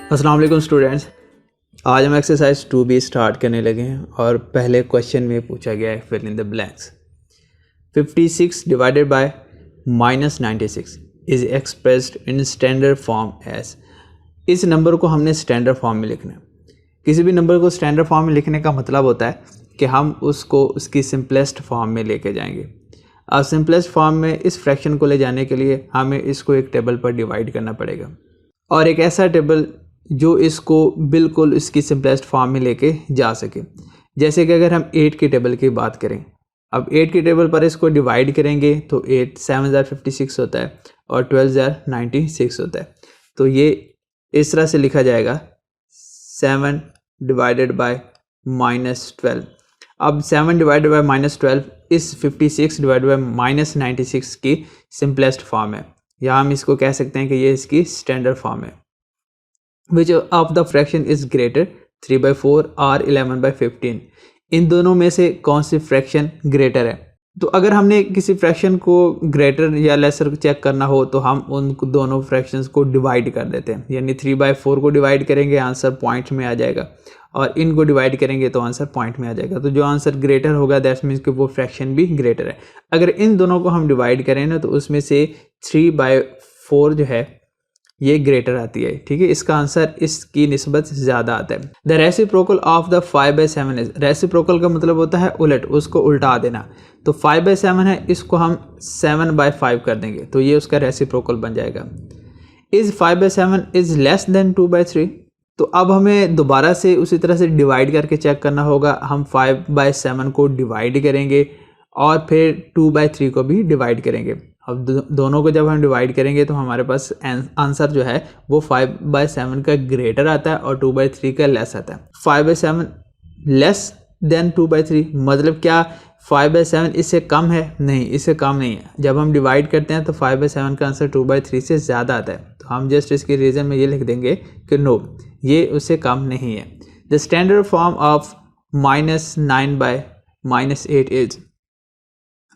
अस्सलाम वालेकुम स्टूडेंट्स। आज हम एक्सरसाइज 2B स्टार्ट करने लगे हैं और पहले क्वेश्चन में पूछा गया है fill in the blanks. 56 divided by -96 is expressed in standard form as. इस नंबर को हमने स्टैंडर्ड फॉर्म में लिखना है। किसी भी नंबर को स्टैंडर्ड फॉर्म में लिखने का मतलब होता है कि हम उसको उसकी सिंपलेस्ट फॉर्म में लेके जाएंगे। अब सिंपलेस्ट फॉर्म में इस फ्रैक्शन को ले जाने के लिए हमें इसको एक टेबल पर डिवाइड करना पड़ेगा और एक ऐसा टेबल जो इसको बिल्कुल इसकी सिंपलेस्ट फॉर्म में लेके जा सके। जैसे कि अगर हम 8 की टेबल की बात करें, अब 8 की टेबल पर इसको डिवाइड करेंगे तो 8 7,56 होता है और 12,96 होता है। तो ये इस तरह से लिखा जाएगा 7 डिवाइडेड बाय -12। अब 7 डिवाइडेड बाय -12 इस 56 डिवाइडेड बाय -96 की सिंपलेस्ट फॉर्म है, या हम इसको कह सकते हैं कि ये इसकी स्टैंडर्ड फॉर्म है। Which of the fraction is greater 3/4 और 11/15? इन दोनों में से कौन सी फ्रैक्शन ग्रेटर है? तो अगर हमने किसी फ्रैक्शन को ग्रेटर या लेसर चेक करना हो तो हम उन दोनों फ्रैक्शंस को डिवाइड कर देते हैं, यानी 3/4 को डिवाइड करेंगे आंसर पॉइंट में आ जाएगा और इनको डिवाइड करेंगे तो आंसर पॉइंट में आ जाएगा। तो जो आंसर ग्रेटर होगा दैट्स मीन्स कि वो फ्रैक्शन भी ग्रेटर है। अगर इन दोनों को हम डिवाइड करें ना तो उसमें से 3/4 जो है ये ग्रेटर आती है, ठीक है। इसका आंसर इसकी निस्बत ज़्यादा आता है। The reciprocal of the 5/7 is. Reciprocal का मतलब होता है उलट, उसको उल्टा देना। तो 5/7 है, इसको हम 7/5 कर देंगे तो ये उसका रेसिप्रोकल बन जाएगा। Is 5/7 is less than 2/3? तो अब हमें दोबारा से उसी तरह से डिवाइड करके चेक करना होगा। हम 5/7 को डिवाइड करेंगे और फिर 2/3 को भी डिवाइड करेंगे। अब दोनों को जब हम डिवाइड करेंगे तो हमारे पास आंसर जो है वो 5/7 का ग्रेटर आता है और 2/3 का लेस आता है। 5/7 लेस देन 2/3 मतलब क्या 5/7 इससे कम है? नहीं, इससे कम नहीं है। जब हम डिवाइड करते हैं तो 5/7 का आंसर 2/3 से ज़्यादा आता है, तो हम जस्ट इसके रीज़न में ये लिख देंगे कि नो, ये उससे कम नहीं है। The standard form of -9/-8 is.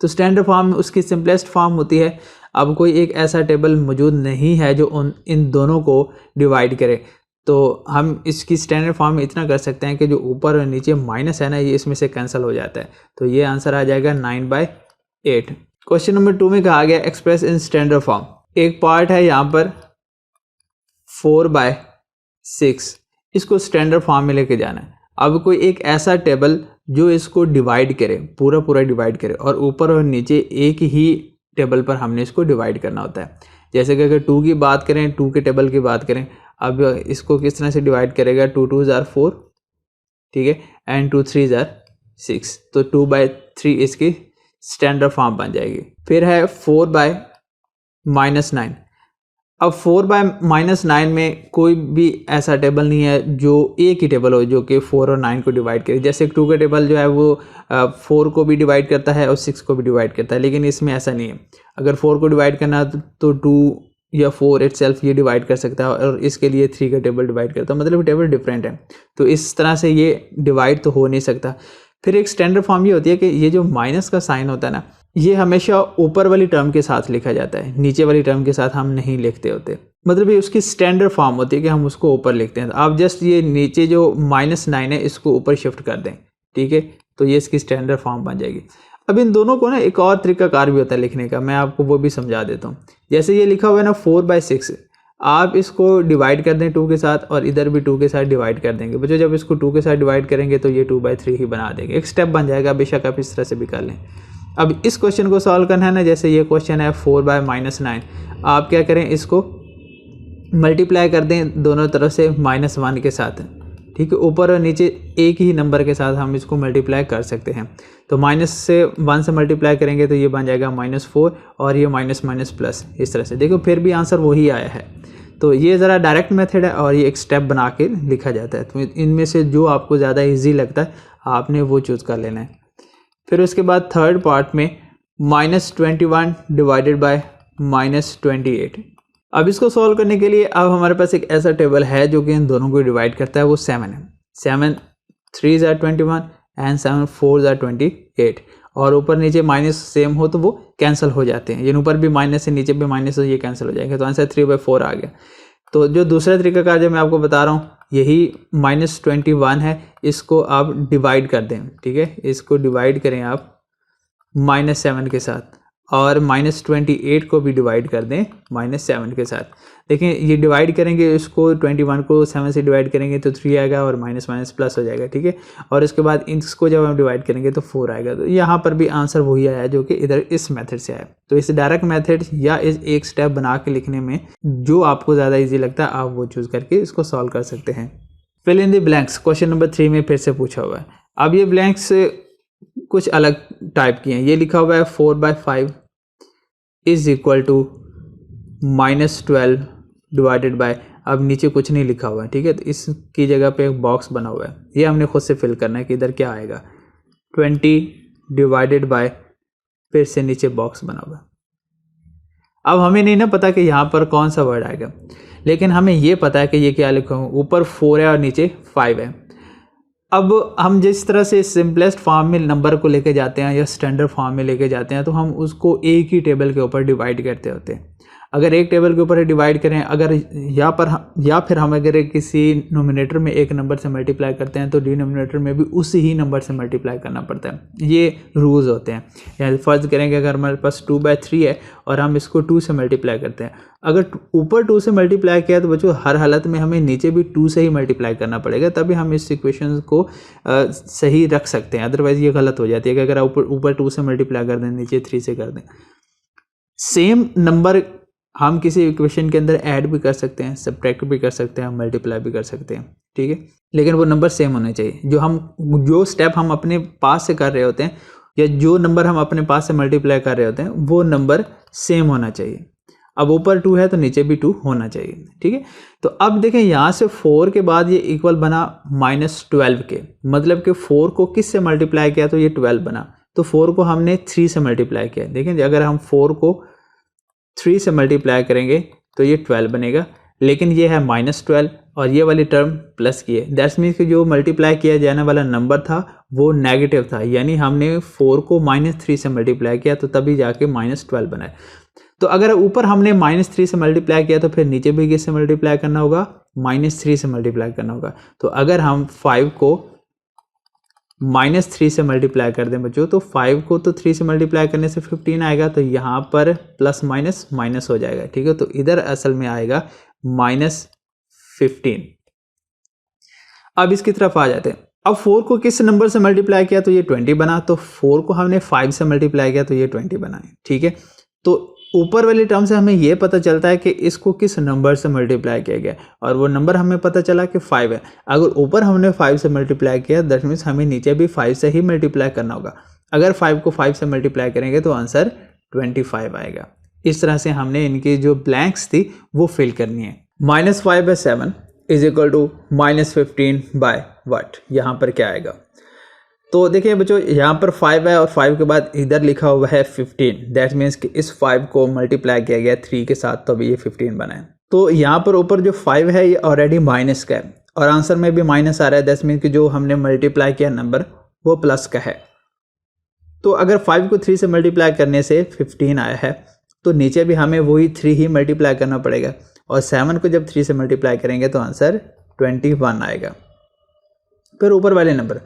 तो स्टैंडर्ड फॉर्म उसकी सिंपलेस्ट फॉर्म होती है। अब कोई एक ऐसा टेबल मौजूद नहीं है जो इन दोनों को डिवाइड करे, तो हम इसकी स्टैंडर्ड फॉर्म में इतना कर सकते हैं कि जो ऊपर और नीचे माइनस है ना, ये इसमें से कैंसिल हो जाता है। तो ये आंसर आ जाएगा 9/8। क्वेश्चन नंबर 2 में कहा गया एक्सप्रेस इन स्टैंडर्ड फॉर्म। एक पार्ट है यहाँ पर 4/6, इसको स्टैंडर्ड फॉर्म में लेके जाना है। अब कोई एक ऐसा टेबल जो इसको डिवाइड करे, पूरा डिवाइड करे और ऊपर और नीचे एक ही टेबल पर हमने इसको डिवाइड करना होता है। जैसे कि अगर 2 की बात करें, 2 के टेबल की बात करें, अब इसको किस तरह से डिवाइड करेगा? 2 2s are 4, ठीक है, एंड 2 3s are 6, तो 2/3 इसकी स्टैंडर्ड फॉर्म बन जाएगी। फिर है 4/-9। अब 4/-9 में कोई भी ऐसा टेबल नहीं है जो एक ही टेबल हो जो कि 4 और 9 को डिवाइड करे। जैसे 2 का टेबल जो है वो 4 को भी डिवाइड करता है और 6 को भी डिवाइड करता है, लेकिन इसमें ऐसा नहीं है। अगर 4 को डिवाइड करना है तो 2 या 4 इटसेल्फ ये डिवाइड कर सकता है और इसके लिए 3 का टेबल डिवाइड करता है, मतलब टेबल डिफरेंट है। तो इस तरह से ये डिवाइड तो हो नहीं सकता। फिर एक स्टैंडर्ड फॉर्म ये होती है कि ये जो माइनस का साइन होता है ना, ये हमेशा ऊपर वाली टर्म के साथ लिखा जाता है, नीचे वाली टर्म के साथ हम नहीं लिखते होते। मतलब ये उसकी स्टैंडर्ड फॉर्म होती है कि हम उसको ऊपर लिखते हैं। तो आप जस्ट ये नीचे जो -9 है इसको ऊपर शिफ्ट कर दें, ठीक है, तो ये इसकी स्टैंडर्ड फॉर्म बन जाएगी। अब इन दोनों को ना एक और तरीकाकार भी होता है लिखने का, मैं आपको वो भी समझा देता हूँ। जैसे ये लिखा हुआ है ना 4/6, आप इसको डिवाइड कर दें 2 के साथ और इधर भी 2 के साथ डिवाइड कर देंगे। बच्चों जब इसको 2 के साथ डिवाइड करेंगे तो ये 2/3 ही बना देंगे, एक स्टेप बन जाएगा। बेशक आप इस तरह से भी कर लें। अब इस क्वेश्चन को सॉल्व करना है ना, जैसे ये क्वेश्चन है 4/-9, आप क्या करें, इसको मल्टीप्लाई कर दें दोनों तरफ से -1 के साथ, ठीक है। ऊपर और नीचे एक ही नंबर के साथ हम इसको मल्टीप्लाई कर सकते हैं। तो -1 से मल्टीप्लाई करेंगे तो ये बन जाएगा -4 और ये माइनस प्लस, इस तरह से देखो फिर भी आंसर वही आया है। तो ये ज़रा डायरेक्ट मेथड है और ये एक स्टेप बना के लिखा जाता है। तो इनमें से जो आपको ज़्यादा ईजी लगता है आपने वो चूज़ कर लेना है। फिर उसके बाद थर्ड पार्ट में -21 डिवाइडेड बाय -28। अब इसको सॉल्व करने के लिए अब हमारे पास एक ऐसा टेबल है जो कि इन दोनों को डिवाइड करता है, वो 7 है। 7 3s are 21 and 7 4s are 28, और ऊपर नीचे माइनस सेम हो तो वो कैंसिल हो जाते हैं। ये ऊपर भी माइनस है नीचे भी माइनस है, ये कैंसिल हो जाएगा। तो आंसर 3/4 आ गया। तो जो दूसरा तरीका कार जो मैं आपको बता रहा हूँ यही -21 है, इसको आप डिवाइड कर दें, ठीक है, इसको डिवाइड करें आप -7 के साथ, और -28 को भी डिवाइड कर दें -7 के साथ। देखिए ये डिवाइड करेंगे, इसको 21 को 7 से डिवाइड करेंगे तो 3 आएगा और माइनस माइनस प्लस हो जाएगा, ठीक है। और इसके बाद इसको जब हम डिवाइड करेंगे तो 4 आएगा। तो यहाँ पर भी आंसर वही आया जो कि इधर इस मेथड से आया। तो इस डायरेक्ट मेथड या इस एक स्टेप बना के लिखने में जो आपको ज़्यादा ईजी लगता है आप वो चूज़ करके इसको सॉल्व कर सकते हैं। Fill in the blanks question number 3 में फिर से पूछा हुआ है। अब ये ब्लैंक्स कुछ अलग टाइप की हैं। ये लिखा हुआ है 4/5 is equal to -12 divided by, अब नीचे कुछ नहीं लिखा हुआ है, ठीक है। तो इसकी जगह पे एक बॉक्स बना हुआ है, ये हमने खुद से फिल करना है कि इधर क्या आएगा। 20 डिवाइडेड बाय, फिर से नीचे बॉक्स बना हुआ है। अब हमें नहीं ना पता कि यहाँ पर कौन सा वर्ड आएगा, लेकिन हमें ये पता है कि ये क्या लिखा हुआ, ऊपर 4 है और नीचे 5 है। अब हम जिस तरह से सिंपलेस्ट फॉर्म में नंबर को लेके जाते हैं या स्टैंडर्ड फॉर्म में लेके जाते हैं तो हम उसको एक ही टेबल के ऊपर डिवाइड करते होते हैं। अगर एक टेबल के ऊपर डिवाइड करें, अगर या फिर हम अगर किसी नोमिनेटर में एक नंबर से मल्टीप्लाई करते हैं तो डिनोमिनेटर में भी उसी ही नंबर से मल्टीप्लाई करना पड़ता है। ये रूल्स होते हैं। या फर्ज करेंगे अगर हमारे पास 2/3 है और हम इसको 2 से मल्टीप्लाई करते हैं, अगर ऊपर 2 से मल्टीप्लाई किया तो बच्चों हर हालत में हमें नीचे भी 2 से ही मल्टीप्लाई करना पड़ेगा, तभी हम इस इक्वेशन को सही रख सकते हैं। अदरवाइज ये गलत हो जाती है कि अगर ऊपर 2 से मल्टीप्लाई कर दें नीचे 3 से कर दें। सेम नंबर हम किसी इक्वेशन के अंदर ऐड भी कर सकते हैं, सब्ट्रैक्ट भी कर सकते हैं, मल्टीप्लाई भी कर सकते हैं, ठीक है, लेकिन वो नंबर सेम होने चाहिए। जो स्टेप हम अपने पास से कर रहे होते हैं या जो नंबर हम अपने पास से मल्टीप्लाई कर रहे होते हैं वो नंबर सेम होना चाहिए। अब ऊपर 2 है तो नीचे भी 2 होना चाहिए, ठीक है। तो अब देखें यहाँ से 4 के बाद ये इक्वल बना -12 के, मतलब कि 4 को किस से मल्टीप्लाई किया तो ये 12 बना। तो 4 को हमने 3 से मल्टीप्लाई किया। देखें अगर हम 4 को 3 से मल्टीप्लाई करेंगे तो ये 12 बनेगा, लेकिन ये है -12 और ये वाली टर्म प्लस की है। दैट्स मीन्स कि जो मल्टीप्लाई किया जाने वाला नंबर था वो नेगेटिव था, यानी हमने 4 को -3 से मल्टीप्लाई किया तो तभी जाके -12 बना है। तो अगर ऊपर हमने -3 से मल्टीप्लाई किया तो फिर नीचे भी किससे मल्टीप्लाई करना होगा, -3 से मल्टीप्लाई करना होगा। तो अगर हम 5 को -3 से मल्टीप्लाई कर दें बच्चों तो 5 को तो 3 से मल्टीप्लाई करने से 15 आएगा, तो यहाँ पर प्लस माइनस माइनस हो जाएगा, ठीक है। तो इधर असल में आएगा -15। अब इसकी तरफ आ जाते हैं। अब 4 को किस नंबर से मल्टीप्लाई किया तो ये 20 बना, तो 4 को हमने 5 से मल्टीप्लाई किया तो ये 20 बना है, ठीक है। तो ऊपर वाली टर्म से हमें ये पता चलता है कि इसको किस नंबर से मल्टीप्लाई किया गया और वो नंबर हमें पता चला कि 5 है। अगर ऊपर हमने 5 से मल्टीप्लाई किया दैट मीन्स हमें नीचे भी 5 से ही मल्टीप्लाई करना होगा। अगर 5 को 5 से मल्टीप्लाई करेंगे तो आंसर 25 आएगा। इस तरह से हमने इनकी जो ब्लैंक्स थी वो फिल करनी है। -5/7 is equal to -15 by what, यहाँ पर क्या आएगा। तो देखिए बच्चों यहाँ पर 5 है और 5 के बाद इधर लिखा हुआ है 15। दैट मीन्स कि इस 5 को मल्टीप्लाई किया गया 3 के साथ तो अभी ये 15 बना है। तो यहाँ पर ऊपर जो 5 है ये ऑलरेडी माइनस का है और आंसर में भी माइनस आ रहा है। दैट मीन्स कि जो हमने मल्टीप्लाई किया नंबर वो प्लस का है। तो अगर 5 को 3 से मल्टीप्लाई करने से 15 आया है तो नीचे भी हमें वही 3 ही मल्टीप्लाई करना पड़ेगा और 7 को जब 3 से मल्टीप्लाई करेंगे तो आंसर 21 आएगा। फिर ऊपर वाले नंबर,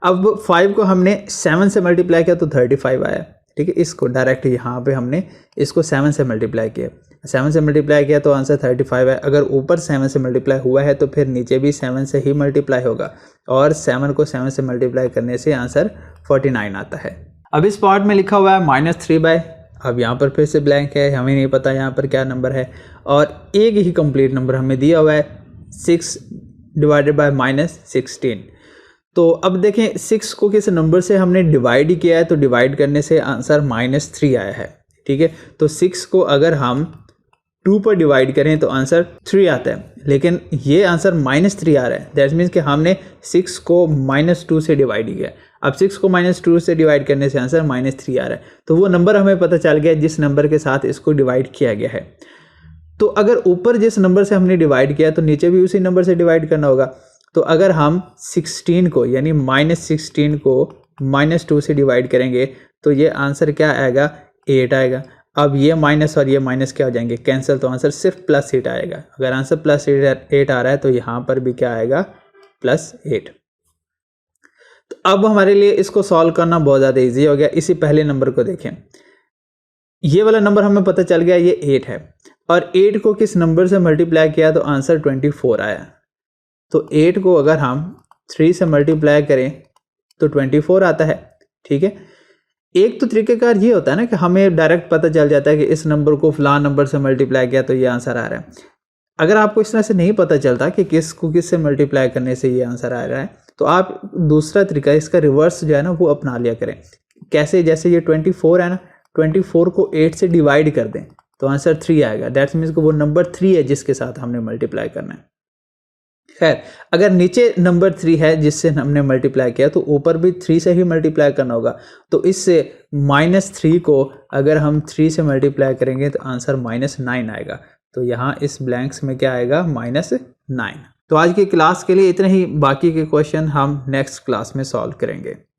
अब 5 को हमने 7 से मल्टीप्लाई किया तो 35 आया, ठीक है। इसको डायरेक्ट यहाँ पे हमने इसको 7 से मल्टीप्लाई किया, 7 से मल्टीप्लाई किया तो आंसर 35 है। अगर ऊपर 7 से मल्टीप्लाई हुआ है तो फिर नीचे भी 7 से ही मल्टीप्लाई होगा और 7 को 7 से मल्टीप्लाई करने से आंसर 49 आता है। अब इस पार्ट में लिखा हुआ है -3/, अब यहाँ पर फिर से ब्लैंक है, हमें नहीं पता यहाँ पर क्या नंबर है और एक ही कंप्लीट नंबर हमें दिया हुआ है 6 डिवाइडेड बाय -16। तो अब देखें 6 को किस नंबर से हमने डिवाइड किया है तो डिवाइड करने से आंसर -3 आया है, ठीक है। तो 6 को अगर हम 2 पर डिवाइड करें तो आंसर 3 आता है, लेकिन ये आंसर -3 आ रहा है। दैट मीन्स कि हमने 6 को -2 से डिवाइड किया। अब 6 को -2 से डिवाइड करने से आंसर -3 आ रहा है। तो वो नंबर हमें पता चल गया जिस नंबर के साथ इसको डिवाइड किया गया है। तो अगर ऊपर जिस नंबर से हमने डिवाइड किया तो नीचे भी उसी नंबर से डिवाइड करना होगा। तो अगर हम 16 को यानी -16 को -2 से डिवाइड करेंगे तो ये आंसर क्या आएगा, 8 आएगा। अब ये माइनस और ये माइनस क्या हो जाएंगे, कैंसिल, तो आंसर सिर्फ +8 आएगा। अगर आंसर +8 आ रहा है तो यहाँ पर भी क्या आएगा, +8। तो अब हमारे लिए इसको सॉल्व करना बहुत ज़्यादा इजी हो गया। इसी पहले नंबर को देखें, ये वाला नंबर हमें पता चल गया ये 8 है, और 8 को किस नंबर से मल्टीप्लाई किया तो आंसर 24 आया। तो 8 को अगर हम 3 से मल्टीप्लाई करें तो 24 आता है। ठीक है, एक तो तरीक़ेकार ये होता है ना कि हमें डायरेक्ट पता चल जाता है कि इस नंबर को फलां नंबर से मल्टीप्लाई किया तो ये आंसर आ रहा है। अगर आपको इस तरह से नहीं पता चलता कि किस को किस से मल्टीप्लाई करने से ये आंसर आ रहा है, तो आप दूसरा तरीका, इसका रिवर्स जो है ना वो अपना लिया करें। कैसे, जैसे ये 24 है ना, 24 को 8 से डिवाइड कर दें तो आंसर 3 आएगा। दैट्स मीन्स को वो नंबर 3 है जिसके साथ हमने मल्टीप्लाई करना है। खैर, अगर नीचे नंबर 3 है जिससे हमने मल्टीप्लाई किया तो ऊपर भी 3 से ही मल्टीप्लाई करना होगा। तो इससे -3 को अगर हम 3 से मल्टीप्लाई करेंगे तो आंसर -9 आएगा। तो यहाँ इस ब्लैंक्स में क्या आएगा, -9। तो आज की क्लास के लिए इतने ही, बाकी के क्वेश्चन हम नेक्स्ट क्लास में सॉल्व करेंगे।